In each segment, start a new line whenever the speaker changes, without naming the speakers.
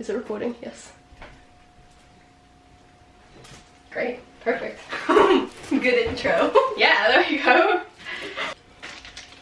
Is it recording? Yes. Great. Perfect.
Good intro.
Yeah, there you go.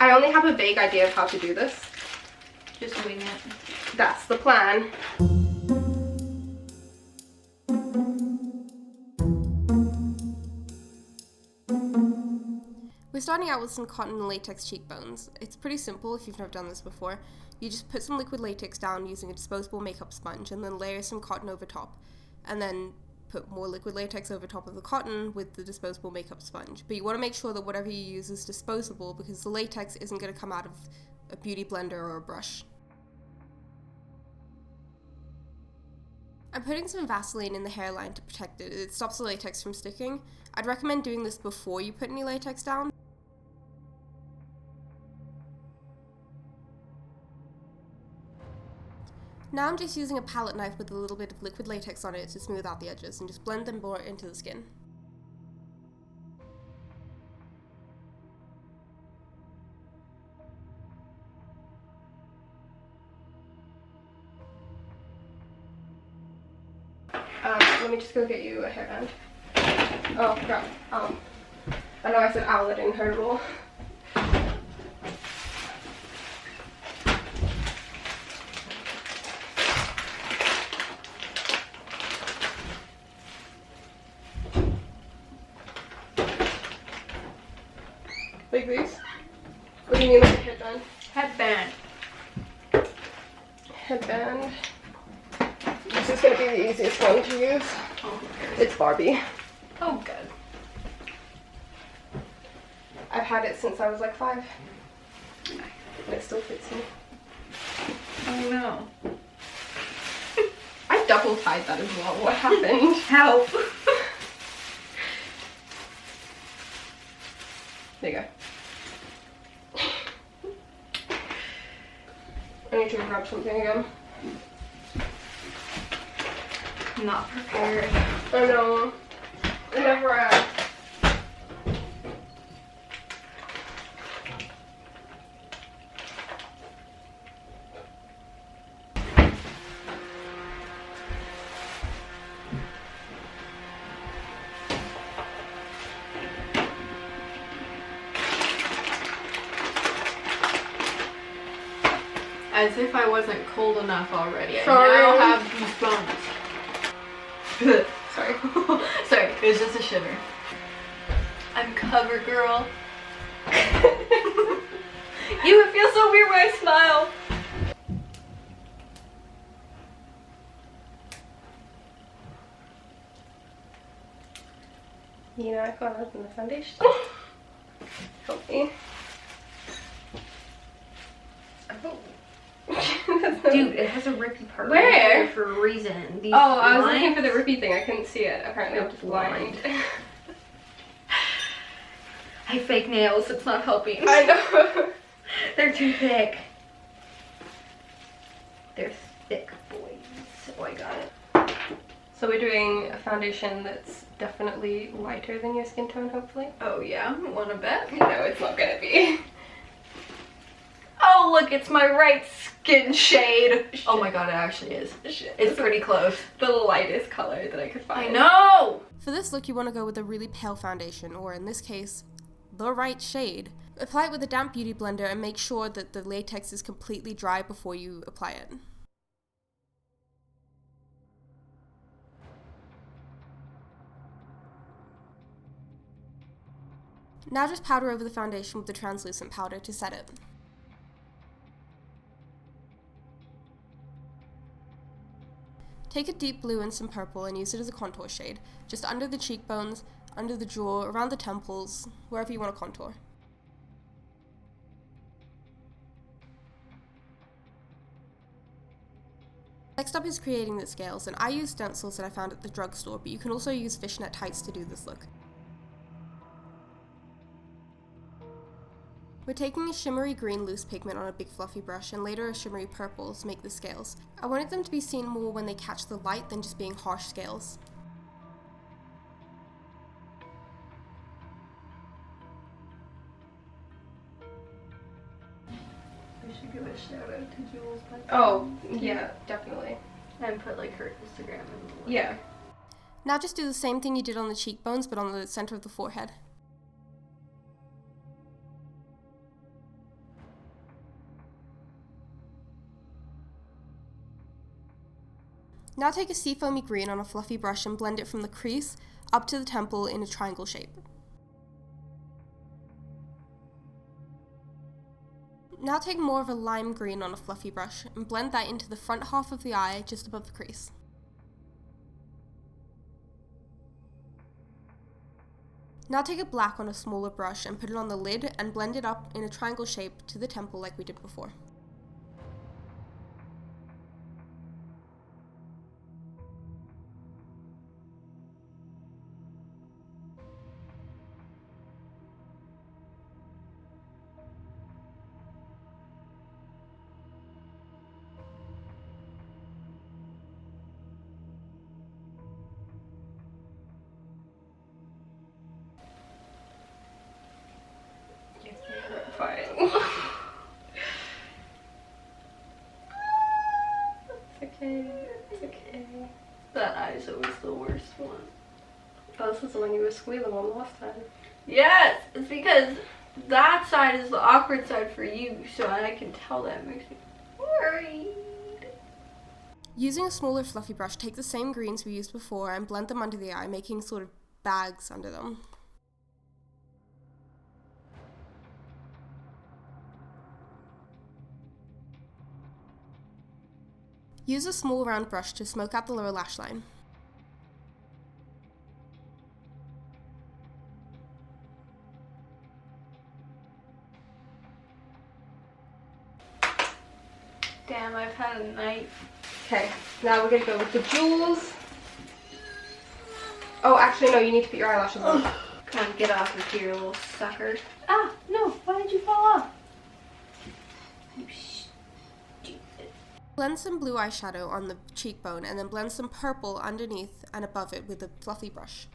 I only have a vague idea of how to do this.
Just wing it.
That's the plan. We're starting out with some cotton and latex cheekbones. It's pretty simple if you've never done this before. You just put some liquid latex down using a disposable makeup sponge and then layer some cotton over top. And then put more liquid latex over top of the cotton with the disposable makeup sponge. But you want to make sure that whatever you use is disposable because the latex isn't going to come out of a beauty blender or a brush. I'm putting some Vaseline in the hairline to protect it. It stops the latex from sticking. I'd recommend doing this before you put any latex down. Now I'm just using a palette knife with a little bit of liquid latex on it to smooth out the edges and just blend them more into the skin. Let me just go get you a hairband. Oh crap, I know I said owl, I didn't hear it all. Like these? What do you mean like a headband?
Headband.
Headband. This is going to be the easiest one to use.
Oh,
it's Barbie.
Oh, good.
I've had it since I was like 5. And it still fits me.
Oh no.
I double tied that as well. What happened?
Help.
There you go. I need to grab something again.
I'm not prepared.
I know. I never am.
As if I wasn't cold enough already.
Sorry.
I now have goosebumps.
Sorry.
Sorry, it was just a shiver. I'm cover girl. It feels so weird when I smile.
You know, I've got to open the foundation. Help me. Oh.
Dude, it has a rippy part.
Where?
For a reason. These
I was
lines.
looking for the rippy thing. I couldn't see it. Apparently, I'm just blind.
I have fake nails. It's not helping.
I know.
They're too thick. They're thick, boys. Oh, I got it.
So we're doing a foundation that's definitely lighter than your skin tone, hopefully.
Oh yeah, wanna bet?
No, it's not gonna be.
Oh look, it's my right skin shade. Oh my god, it actually is.
Shit.
It's pretty close.
The lightest color that I could find.
I know!
For this look, you want to go with a really pale foundation, or in this case, the right shade. Apply it with a damp beauty blender and make sure that the latex is completely dry before you apply it. Now just powder over the foundation with the translucent powder to set it. Take a deep blue and some purple and use it as a contour shade, just under the cheekbones, under the jaw, around the temples, wherever you want to contour. Next up is creating the scales, and I use stencils that I found at the drugstore, but you can also use fishnet tights to do this look. We're taking a shimmery green loose pigment on a big fluffy brush and later a shimmery purple to make the scales. I wanted them to be seen more when they catch the light than just being harsh scales.
We should give a shout out to Jules.
Oh, yeah, definitely.
And put like her Instagram in.
Yeah.
Now just do the same thing you did on the cheekbones, but on the center of the forehead. Now take a seafoamy green on a fluffy brush and blend it from the crease up to the temple in a triangle shape. Now take more of a lime green on a fluffy brush and blend that into the front half of the eye just above the crease. Now take a black on a smaller brush and put it on the lid and blend it up in a triangle shape to the temple like we did before.
Fine.
It's okay. It's okay. That eye's always the worst one.
Oh, this is the one you were squealing on last time.
Yes, it's because that side is the awkward side for you, so I can tell that makes me worried.
Using a smaller fluffy brush, take the same greens we used before and blend them under the eye, making sort of bags under them. Use a small round brush to smoke out the lower lash line.
Damn, I've had a night.
Okay, now we're gonna go with the jewels. Oh, actually, no, you need to put your eyelashes on.
Come on, get off of here, little sucker. Ah, no, why did you fall off? You stupid.
Blend some blue eyeshadow on the cheekbone and then blend some purple underneath and above it with a fluffy brush.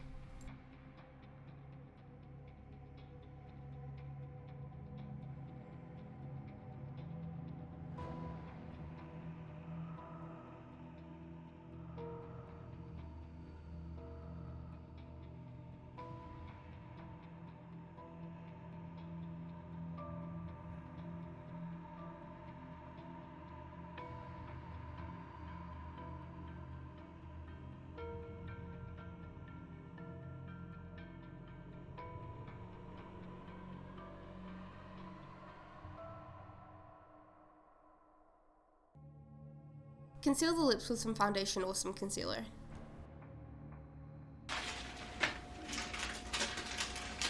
Conceal the lips with some foundation or some concealer.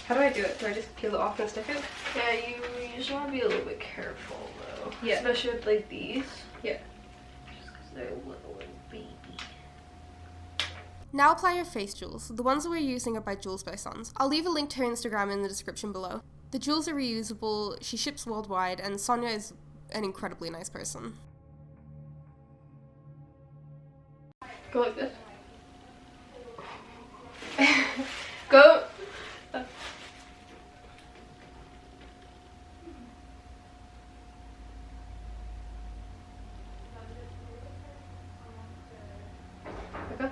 How do I do it? Do I just peel it off and stick it?
Yeah, you just want to be a little bit careful though.
Yeah.
Especially with like these.
Yeah.
Just because they're a little baby.
Now apply your face jewels. The ones that we're using are by Jules by Sons. I'll leave a link to her Instagram in the description below. The jewels are reusable, she ships worldwide, and Sonia is an incredibly nice person.
Go like this.
Go!
Okay.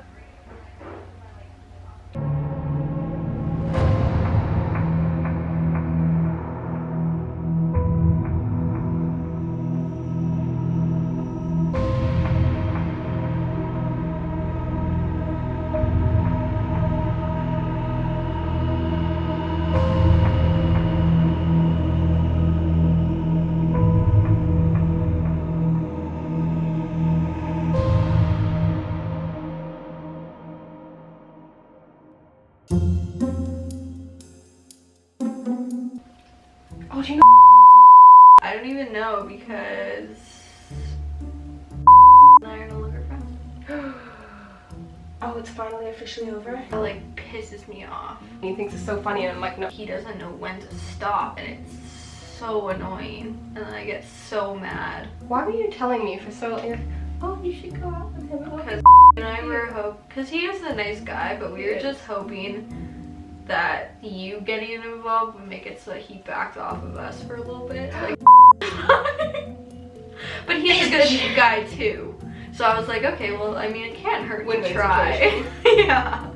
Oh, do you know?
I don't even know because and I are no longer friends.
Oh, it's finally officially over.
It like pisses me off.
He thinks it's so funny, and I'm like, no.
He doesn't know when to stop, and it's so annoying. And then I get so mad.
Why were you telling me for so long? Oh, you should go out with him.
Because and I were because he was a nice guy, but we were just hoping that you getting involved would make it so that he backed off of us for a little bit. Like, but he's a good guy too. So I was like, okay, well, I mean, it can't hurt to
Win-win
try.
situation.
Yeah.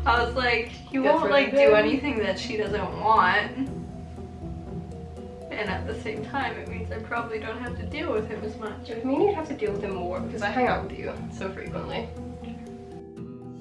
I was like, he
Good
won't
for
like
them.
do anything that she doesn't want. And at the same time, it means I probably don't have to deal with him as much.
It would mean you'd have to deal with him more because I hang out with you so frequently.